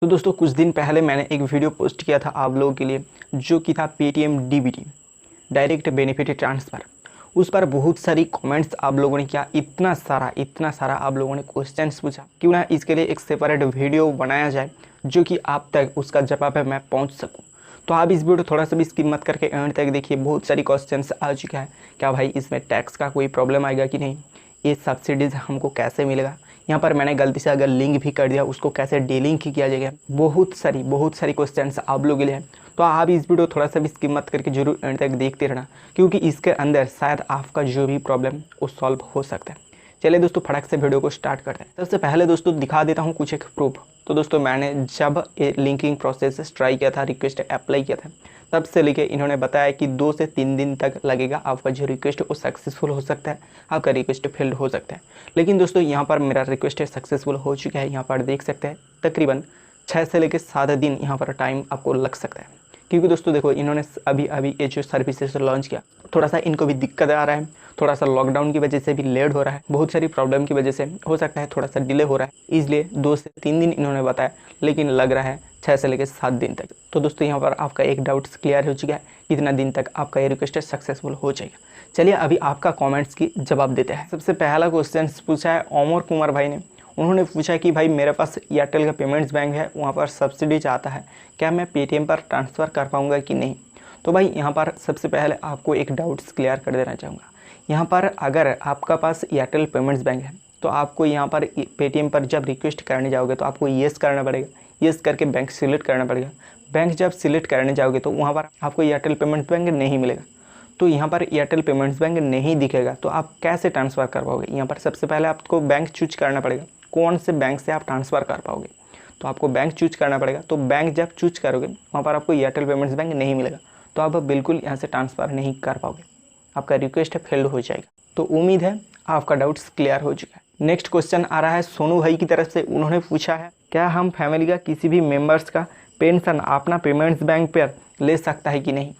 तो दोस्तों कुछ दिन पहले मैंने एक वीडियो पोस्ट किया था आप लोगों के लिए, जो कि था Paytm DBT direct benefit transfer. उस पर बहुत सारी कमेंट्स आप लोगों ने किया, इतना सारा आप लोगों ने क्वेश्चंस पूछा। क्यों ना इसके लिए एक सेपरेट वीडियो बनाया जाए जो कि आप तक उसका जवाब है मैं पहुंच सकूं। तो आप इस वीडियो थोड़ा सा भी स्किप मत करके एंड तक देखिए। बहुत सारी क्वेश्चंस आ चुका है, क्या भाई इसमें टैक्स का कोई प्रॉब्लम आएगा कि नहीं, ये सब्सिडीज़ हमको कैसे मिलेगा, यहाँ पर मैंने गलती से अगर लिंक भी कर दिया उसको कैसे डीलिंक किया जाएगा। बहुत सारी क्वेश्चंस आप लोगों के लिए हैं। तो आप इस वीडियो थोड़ा सा भी स्किप मत करके जरूर एंड तक देखते रहना, क्योंकि इसके अंदर शायद आपका जो भी प्रॉब्लम वो सॉल्व हो सकता है। चलिए दोस्तों फटाक से वीडियो को स्टार्ट करते हैं। सबसे पहले दोस्तों दिखा देता हूँ कुछ एक प्रूफ। तो दोस्तों मैंने जब लिंकिंग प्रोसेस ट्राई किया था, रिक्वेस्ट अप्लाई किया था, तब से लेके इन्होंने बताया कि 2 से 3 दिन तक लगेगा, आपका जो रिक्वेस्ट वो सक्सेसफुल हो सकता है, आपका रिक्वेस्ट फेल्ड हो सकता है। लेकिन दोस्तों यहाँ पर मेरा रिक्वेस्ट सक्सेसफुल हो चुका है। यहाँ पर देख सकते हैं तकरीबन 6 से लेकर 7 दिन यहाँ पर टाइम आपको लग सकता है। क्योंकि दोस्तों देखो इन्होंने अभी ये जो सर्विसेज लॉन्च किया, थोड़ा सा इनको भी दिक्कत आ रहा है, थोड़ा सा लॉकडाउन की वजह से भी लेट हो रहा है, बहुत सारी प्रॉब्लम की वजह से हो सकता है थोड़ा सा डिले हो रहा है, इसलिए 2 से 3 दिन इन्होंने बताया, लेकिन लग रहा है 6 से लेकर 7 दिन तक। तो दोस्तों यहाँ पर आपका एक डाउट्स क्लियर हो चुका है, कितना दिन तक आपका ये रिक्वेस्ट सक्सेसफुल हो जाएगा। चलिए अभी आपका कमेंट्स की जवाब देते हैं। सबसे पहला क्वेश्चन पूछा है अमर कुमार भाई ने। उन्होंने पूछा कि भाई मेरे पास एयरटेल का पेमेंट्स बैंक है, वहाँ पर सब्सिडी आता है, क्या मैं पेटीएम पर ट्रांसफ़र कर पाऊँगा कि नहीं। तो भाई यहाँ पर सबसे पहले आपको एक डाउट्स क्लियर कर देना चाहूँगा। यहाँ पर अगर आपका पास एयरटेल पेमेंट्स बैंक है तो आपको यहाँ पर पेटीएम पर जब रिक्वेस्ट करने जाओगे तो आपको येस करना पड़ेगा। येस करके बैंक सिलेक्ट करना पड़ेगा। बैंक जब सिलेक्ट करने जाओगे तो वहाँ पर आपको एयरटेल पेमेंट्स बैंक नहीं मिलेगा। तो यहाँ पर एयरटेल पेमेंट्स बैंक नहीं दिखेगा तो आप कैसे ट्रांसफ़र कर पाओगे। यहाँ पर सबसे पहले आपको बैंक चूज करना पड़ेगा, कौन से बैंक से आप ट्रांसफ़र कर पाओगे। तो आपको बैंक चूज करना पड़ेगा। तो बैंक जब चूज करोगे वहाँ पर आपको एयरटेल पेमेंट्स बैंक नहीं मिलेगा, तो आप बिल्कुल यहाँ से ट्रांसफ़र नहीं कर पाओगे, आपका रिक्वेस्ट फेल्ड हो जाएगा। तो उम्मीद है आपका डाउट्स क्लियर हो चुका है। नेक्स्ट क्वेश्चन आ रहा है सोनू भाई की तरफ से। उन्होंने पूछा है क्या हम फैमिली का किसी भी मेंबर्स का पेंशन अपना पेमेंट्स बैंक पर ले सकता है कि नहीं।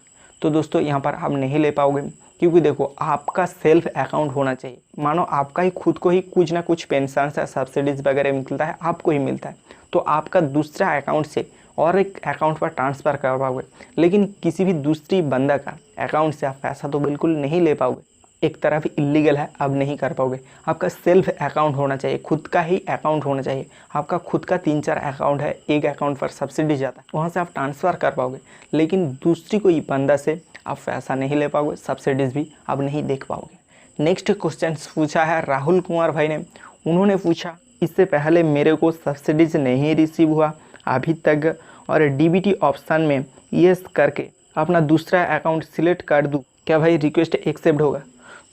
तो दोस्तों यहाँ पर आप नहीं ले पाओगे, क्योंकि देखो आपका सेल्फ अकाउंट होना चाहिए। मानो आपका ही खुद को ही कुछ ना कुछ पेंशन या सब्सिडीज़ वगैरह मिलता है, आपको ही मिलता है, तो आपका दूसरा अकाउंट से और एक अकाउंट पर ट्रांसफ़र कर पाओगे, लेकिन किसी भी दूसरी बंदा का अकाउंट से आप पैसा तो बिल्कुल नहीं ले पाओगे। एक तरफ इलीगल है, अब नहीं कर पाओगे। आपका सेल्फ अकाउंट होना चाहिए, खुद का ही अकाउंट होना चाहिए। आपका खुद का 3-4 अकाउंट है, एक अकाउंट पर सब्सिडी जाता है, वहाँ से आप ट्रांसफ़र कर पाओगे, लेकिन दूसरी कोई बंदा से आप पैसा नहीं ले पाओगे, सब्सिडीज़ भी आप नहीं देख पाओगे। नेक्स्ट क्वेश्चन पूछा है राहुल कुमार भाई ने। उन्होंने पूछा इससे पहले मेरे को सब्सिडीज़ नहीं रिसीव हुआ अभी तक, और डीबीटी ऑप्शन में येस करके अपना दूसरा अकाउंट सिलेक्ट कर दूँ, क्या भाई रिक्वेस्ट एक्सेप्ट होगा।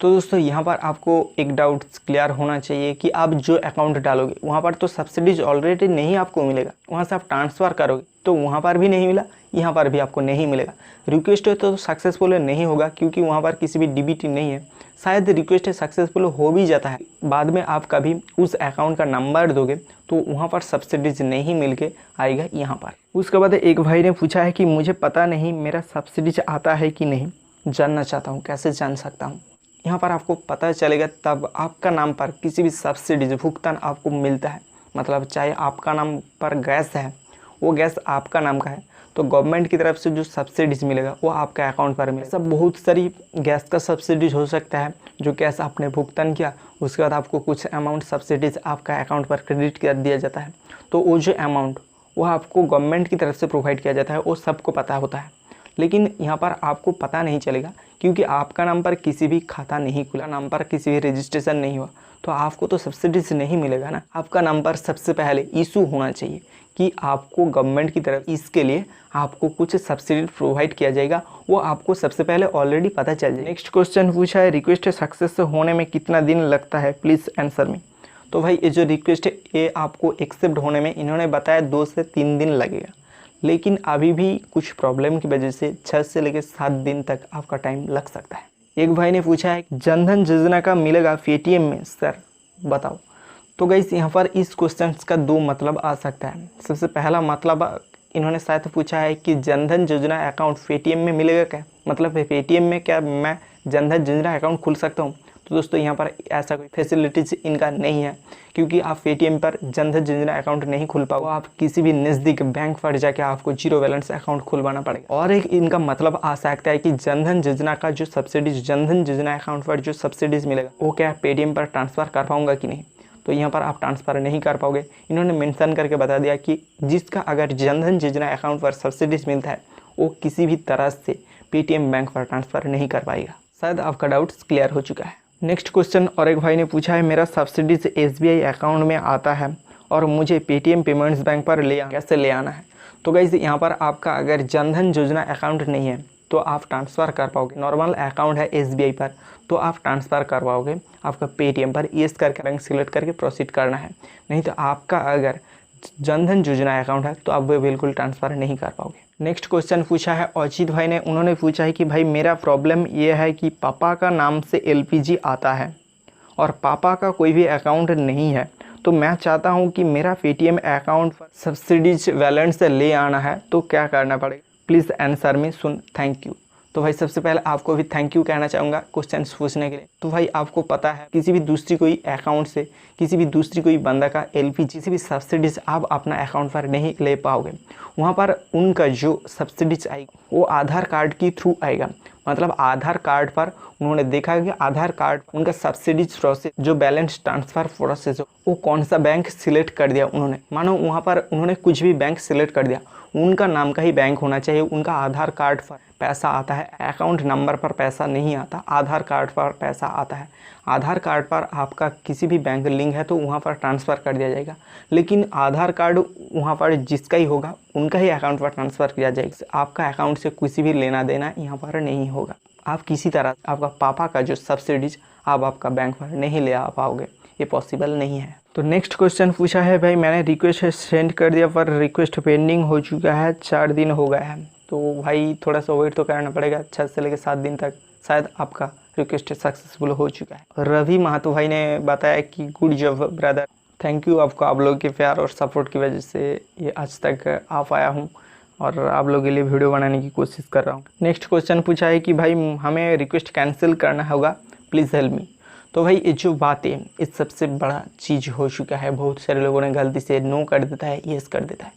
तो दोस्तों यहाँ पर आपको एक डाउट क्लियर होना चाहिए कि आप जो अकाउंट डालोगे वहाँ पर तो सब्सिडीज ऑलरेडी नहीं आपको मिलेगा, वहाँ से आप ट्रांसफ़र करोगे तो वहाँ पर भी नहीं मिला, यहाँ पर भी आपको नहीं मिलेगा। रिक्वेस्ट तो सक्सेसफुल नहीं होगा, क्योंकि वहाँ पर किसी भी डीबीटी नहीं है। शायद रिक्वेस्ट सक्सेसफुल हो भी जाता है, बाद में आप कभी उस अकाउंट का नंबर दोगे तो वहाँ पर सब्सिडीज नहीं मिल के आएगा यहाँ पर। उसके बाद एक भाई ने पूछा है कि मुझे पता नहीं मेरा सब्सिडीज आता है कि नहीं, जानना चाहता हूँ कैसे जान सकता हूँ। यहाँ पर आपको पता चलेगा तब आपका नाम पर किसी भी सब्सिडीज भुगतान आपको मिलता है। मतलब चाहे आपका नाम पर गैस है, वो गैस आपका नाम का है, तो गवर्नमेंट की तरफ से जो सब्सिडीज मिलेगा वो आपके अकाउंट पर मिलेगा। सब बहुत सारी गैस का सब्सिडीज हो सकता है, जो गैस आपने भुगतान किया उसके बाद आपको कुछ अमाउंट सब्सिडीज आपका अकाउंट पर क्रेडिट कर दिया जाता है, तो वो जो अमाउंट वो आपको गवर्नमेंट की तरफ से प्रोवाइड किया जाता है, वो सबको पता होता है। लेकिन यहाँ पर आपको पता नहीं चलेगा, क्योंकि आपका नाम पर किसी भी खाता नहीं खुला, नाम पर किसी भी रजिस्ट्रेशन नहीं हुआ, तो आपको तो सब्सिडीज नहीं मिलेगा ना। आपका नाम पर सबसे पहले इशू होना चाहिए कि आपको गवर्नमेंट की तरफ इसके लिए आपको कुछ सब्सिडी प्रोवाइड किया जाएगा, वो आपको सबसे पहले ऑलरेडी पता चल जाए। नेक्स्ट क्वेश्चन पूछा है रिक्वेस्ट सक्सेस होने में कितना दिन लगता है, प्लीज़ आंसर मी। तो भाई ये जो रिक्वेस्ट है ये आपको एक्सेप्ट होने में इन्होंने बताया 2 से 3 दिन लगेगा, लेकिन अभी भी कुछ प्रॉब्लम की वजह से 6 से लेकर 7 दिन तक आपका टाइम लग सकता है। एक भाई ने पूछा है जनधन योजना का मिलेगा पेटीएम में सर, बताओ। तो गाइस यहाँ पर इस क्वेश्चन का 2 मतलब आ सकता है। सबसे पहला मतलब इन्होंने शायद पूछा है कि जनधन योजना अकाउंट पेटीएम में मिलेगा क्या, मतलब पेटीएम में क्या मैं जनधन योजना अकाउंट खुल सकता हूँ। तो तो दोस्तों यहाँ पर ऐसा कोई फैसिलिटीज़ इनका नहीं है, क्योंकि आप पेटीएम पर जन धन योजना अकाउंट नहीं खुल पाओ, आप किसी भी नज़दीक बैंक पर जाके आपको जीरो बैलेंस अकाउंट खुलवाना पड़ेगा। और एक इनका मतलब आ सकता है कि जन धन योजना का जो सब्सिडीज, जन धन योजना अकाउंट पर जो सब्सिडीज़ मिलेगा वो क्या पेटीएम पर ट्रांसफ़र कर पाऊँगा कि नहीं, तो यहाँ पर आप ट्रांसफ़र नहीं कर पाओगे। इन्होंने मेंशन करके बता दिया कि जिसका अगर जन धन योजना अकाउंट पर सब्सिडीज़ मिलता है वो किसी भी तरह से पेटीएम बैंक पर ट्रांसफ़र नहीं कर पाएगा। शायद आपका डाउट्स क्लियर हो चुका है। नेक्स्ट क्वेश्चन और एक भाई ने पूछा है, मेरा सब्सिडीज SBI अकाउंट में आता है और मुझे पेटीएम पेमेंट्स बैंक पर कैसे ले आना है। तो गाइस यहाँ पर आपका अगर जन धन योजना अकाउंट नहीं है तो आप ट्रांसफ़र कर पाओगे। नॉर्मल अकाउंट है SBI पर तो आप ट्रांसफ़र कर पाओगे, आपका पेटीएम पर येस करके बैंक सिलेक्ट करके प्रोसीड करना है। नहीं तो आपका अगर जन धन योजना अकाउंट है तो आप वो बिल्कुल ट्रांसफ़र नहीं कर पाओगे। नेक्स्ट क्वेश्चन पूछा है अजीत भाई ने, उन्होंने पूछा है कि भाई मेरा प्रॉब्लम ये है कि पापा का नाम से LPG आता है और पापा का कोई भी अकाउंट नहीं है, तो मैं चाहता हूँ कि मेरा पेटीएम अकाउंट पर सब्सिडीज बैलेंस से ले आना है, तो क्या करना पड़ेगा, please answer me soon, thank you. तो भाई सबसे पहले आपको भी थैंक यू कहना चाहूँगा क्वेश्चंस पूछने के लिए। तो भाई आपको पता है किसी भी दूसरी कोई अकाउंट से किसी भी दूसरी कोई बंदा का LPG किसी भी सब्सिडीज आप अपना अकाउंट पर नहीं ले पाओगे। वहाँ पर उनका जो सब्सिडीज आएगी वो आधार कार्ड के थ्रू आएगा। मतलब आधार कार्ड पर उन्होंने देखा कि आधार कार्ड उनका सब्सिडीज प्रोसेस जो बैलेंस ट्रांसफ़र प्रोसेस हो वो कौन सा बैंक सिलेक्ट कर दिया उन्होंने। मानो वहाँ पर उन्होंने कुछ भी बैंक सिलेक्ट कर दिया, उनका नाम का ही बैंक होना चाहिए। उनका आधार कार्ड पर पैसा आता है, अकाउंट नंबर पर पैसा नहीं आता, आधार कार्ड पर पैसा आता है। आधार कार्ड पर आपका किसी भी बैंक लिंक है तो वहाँ पर ट्रांसफ़र कर दिया जाएगा, लेकिन आधार कार्ड वहाँ पर जिसका ही होगा उनका ही अकाउंट पर ट्रांसफ़र किया जाएगा। आपका अकाउंट से किसी भी लेना देना यहाँ पर नहीं होगा। आप किसी तरह आपका पापा का जो सब्सिडीज आप आपका बैंक पर नहीं ले आ पाओगे, ये पॉसिबल नहीं है। तो नेक्स्ट क्वेश्चन पूछा है, भाई मैंने रिक्वेस्ट सेंड कर दिया पर रिक्वेस्ट पेंडिंग हो चुका है, 4 दिन हो गया है, तो भाई थोड़ा सा वेट तो करना पड़ेगा, 6 से लेकर 7 दिन तक शायद आपका रिक्वेस्ट सक्सेसफुल हो चुका है। रवि महतो भाई ने बताया कि good job brother, thank you आपको, आप लोग के प्यार और सपोर्ट की वजह से ये आज तक आ पाया हूँ और आप लोगों के लिए वीडियो बनाने की कोशिश कर रहा हूँ। नेक्स्ट क्वेश्चन पूछा है कि भाई हमें रिक्वेस्ट कैंसिल करना होगा, प्लीज़ हेल्प मी। तो भाई ये जो बात है इस सबसे बड़ा चीज़ हो चुका है, बहुत सारे लोगों ने गलती से नो कर देता है, येस कर देता है।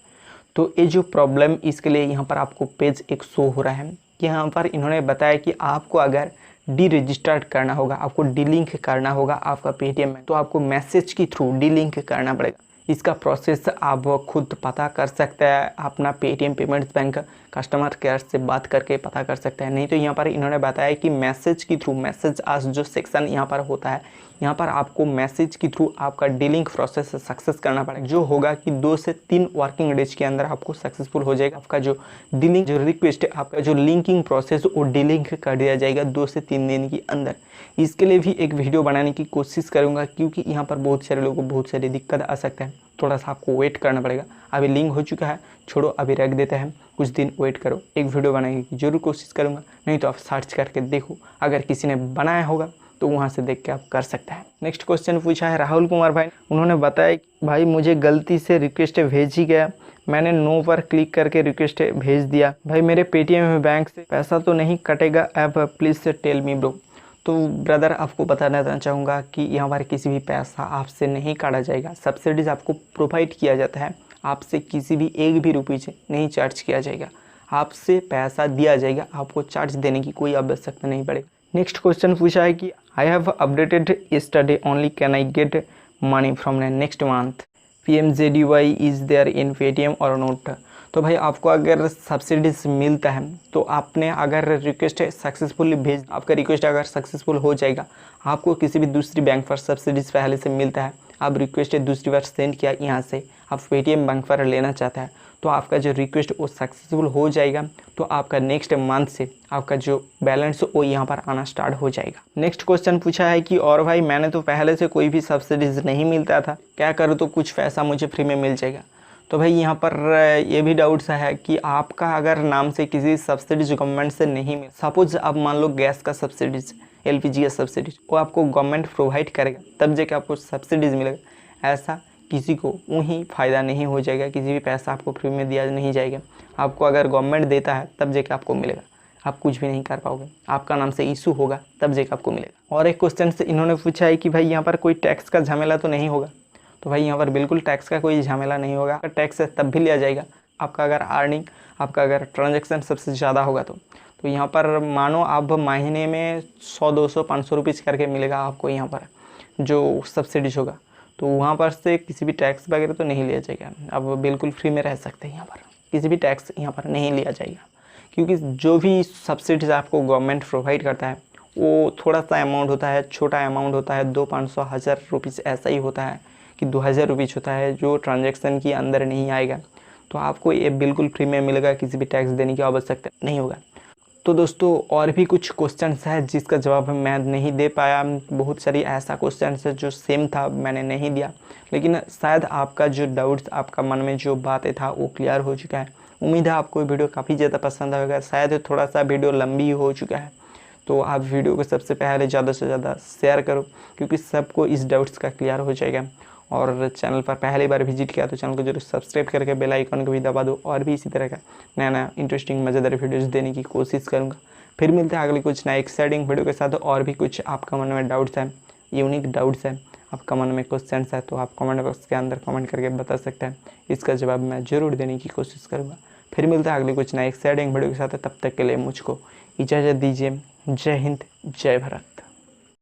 तो ये जो प्रॉब्लम, इसके लिए यहाँ पर आपको पेज एक शो हो रहा है। यहाँ पर इन्होंने बताया कि आपको अगर डी रजिस्टर्ड करना होगा, आपको डी लिंक करना होगा आपका पेटीएम में, तो आपको मैसेज के थ्रू डी लिंक करना पड़ेगा। इसका प्रोसेस आप खुद पता कर सकते हैं, अपना Paytm payments bank customer care से बात करके पता कर सकते हैं। नहीं तो यहाँ पर इन्होंने बताया कि मैसेज के थ्रू, मैसेज आज जो सेक्शन यहाँ पर होता है, यहाँ पर आपको मैसेज के थ्रू आपका डीलिंक प्रोसेस सक्सेस करना पड़ेगा, जो होगा कि 2 से 3 वर्किंग डेज के अंदर आपको सक्सेसफुल हो जाएगा। आपका जो डीलिंक जो रिक्वेस्ट है, आपका जो लिंकिंग प्रोसेस वो डीलिंक कर दिया जाएगा 2 से 3 दिन के अंदर। इसके लिए भी एक वीडियो बनाने की कोशिश करूँगा, क्योंकि यहाँ पर बहुत सारे लोगों को बहुत सारी दिक्कत आ सकता है, थोड़ा सा आपको वेट करना पड़ेगा। अभी लिंक हो चुका है, छोड़ो अभी रख देते हैं, कुछ दिन वेट करो, एक वीडियो बनाने की जरूर कोशिश करूँगा। नहीं तो आप सर्च करके देखो, अगर किसी ने बनाया होगा तो वहाँ से देख के आप कर सकते हैं। नेक्स्ट क्वेश्चन पूछा है राहुल कुमार भाई, उन्होंने बताया भाई मुझे गलती से रिक्वेस्ट भेज ही गया, मैंने नो पर क्लिक करके रिक्वेस्ट भेज दिया, भाई मेरे पेटीएम बैंक से पैसा तो नहीं कटेगा, ऐप प्लीज़ से टेल मी ब्रो। तो ब्रदर आपको बताना चाहूँगा कि यहाँ पर किसी भी पैसा आपसे नहीं काटा जाएगा। सब्सिडीज़ आपको प्रोवाइड किया जाता है, आपसे किसी भी एक भी रुपये से नहीं चार्ज किया जाएगा, आपसे पैसा दिया जाएगा, आपको चार्ज देने की कोई आवश्यकता नहीं पड़ेगी। नेक्स्ट क्वेश्चन पूछा है कि I have updated yesterday only, can I get money from next month, PMJDY is there in Paytm और नोट। तो भाई आपको अगर सब्सिडीज मिलता है तो आपने अगर रिक्वेस्ट सक्सेसफुली भेज, आपका रिक्वेस्ट अगर सक्सेसफुल हो जाएगा, आपको किसी भी दूसरी बैंक पर सब्सिडीज पहले से मिलता है, आप रिक्वेस्ट दूसरी बार सेंड किया यहाँ से, आप पेटीएम बैंक पर लेना चाहता है, तो आपका जो रिक्वेस्ट वो सक्सेसफुल हो जाएगा, तो आपका नेक्स्ट मंथ से आपका जो बैलेंस वो यहाँ पर आना स्टार्ट हो जाएगा। नेक्स्ट क्वेश्चन पूछा है कि और भाई मैंने तो पहले से कोई भी सब्सिडीज नहीं मिलता था, क्या करूँ तो कुछ पैसा मुझे फ्री में मिल जाएगा। तो भाई यहाँ पर ये भी डाउट्स है कि आपका अगर नाम से किसी सब्सिडीज गवर्नमेंट से नहीं मिल, सपोज आप मान लो गैस का सब्सिडीज, LPG का सब्सिडीज, वो आपको गवर्नमेंट प्रोवाइड करेगा तब जाके आपको सब्सिडीज मिलेगा। ऐसा किसी को वहीं फ़ायदा नहीं हो जाएगा, किसी भी पैसा आपको फ्री में दिया नहीं जाएगा, आपको अगर गवर्नमेंट देता है तब जाके आपको मिलेगा। आप कुछ भी नहीं कर पाओगे। आपका नाम से इशू होगा तब जाके आपको मिलेगा। और एक क्वेश्चन से इन्होंने पूछा है कि भाई यहाँ पर कोई टैक्स का झमेला तो नहीं होगा। तो भाई यहाँ पर बिल्कुल टैक्स का कोई झमेला नहीं होगा। टैक्स तब भी लिया जाएगा आपका अगर अर्निंग, आपका अगर ट्रांजैक्शन सबसे ज़्यादा होगा तो यहाँ पर मानो आप महीने में 100, 200, 500 रुपीज़ करके मिलेगा आपको यहाँ पर जो सब्सिडीज होगा। तो वहाँ पर से किसी भी टैक्स वगैरह तो नहीं लिया जाएगा। अब बिल्कुल फ्री में रह सकते हैं, यहाँ पर किसी भी टैक्स यहाँ पर नहीं लिया जाएगा। क्योंकि जो भी सब्सिडीज आपको गवर्नमेंट प्रोवाइड करता है वो थोड़ा सा अमाउंट होता है, छोटा अमाउंट होता है, 200, 500, 1000 रुपीज़ ऐसा ही होता है कि 2000 रुपीज़ होता है जो ट्रांजैक्शन के अंदर नहीं आएगा। तो आपको ये बिल्कुल फ्री में मिलेगा, किसी भी टैक्स देने की आवश्यकता नहीं होगा। तो दोस्तों और भी कुछ क्वेश्चंस है जिसका जवाब मैं नहीं दे पाया। बहुत सारी ऐसा क्वेश्चंस है जो सेम था मैंने नहीं दिया, लेकिन शायद आपका जो डाउट्स, आपका मन में जो बातें था वो क्लियर हो चुका है। उम्मीद है आपको वीडियो काफ़ी ज़्यादा पसंद आएगा। शायद थोड़ा सा वीडियो लंबी हो चुका है, तो आप वीडियो को सबसे पहले ज़्यादा से ज़्यादा शेयर करो क्योंकि सबको इस डाउट्स का क्लियर हो जाएगा। और चैनल पर पहली बार विजिट किया तो चैनल को जरूर सब्सक्राइब करके बेल आइकन को भी दबा दो। और भी इसी तरह का नया नया इंटरेस्टिंग मज़ेदार वीडियोस देने की कोशिश करूँगा। फिर मिलते हैं अगली कुछ नया एक्साइटिंग वीडियो के साथ। और भी कुछ आपका मन में डाउट्स हैं, यूनिक डाउट्स हैं, आपका मन में क्वेश्चन है तो आप कमेंट बॉक्स के अंदर कमेंट करके बता सकते हैं। इसका जवाब मैं ज़रूर देने की कोशिश करूँगा। फिर मिलता है अगली कुछ नया एक्साइटिंग वीडियो के साथ। तब तक के लिए मुझको इजाज़त दीजिए। जय हिंद, जय भारत।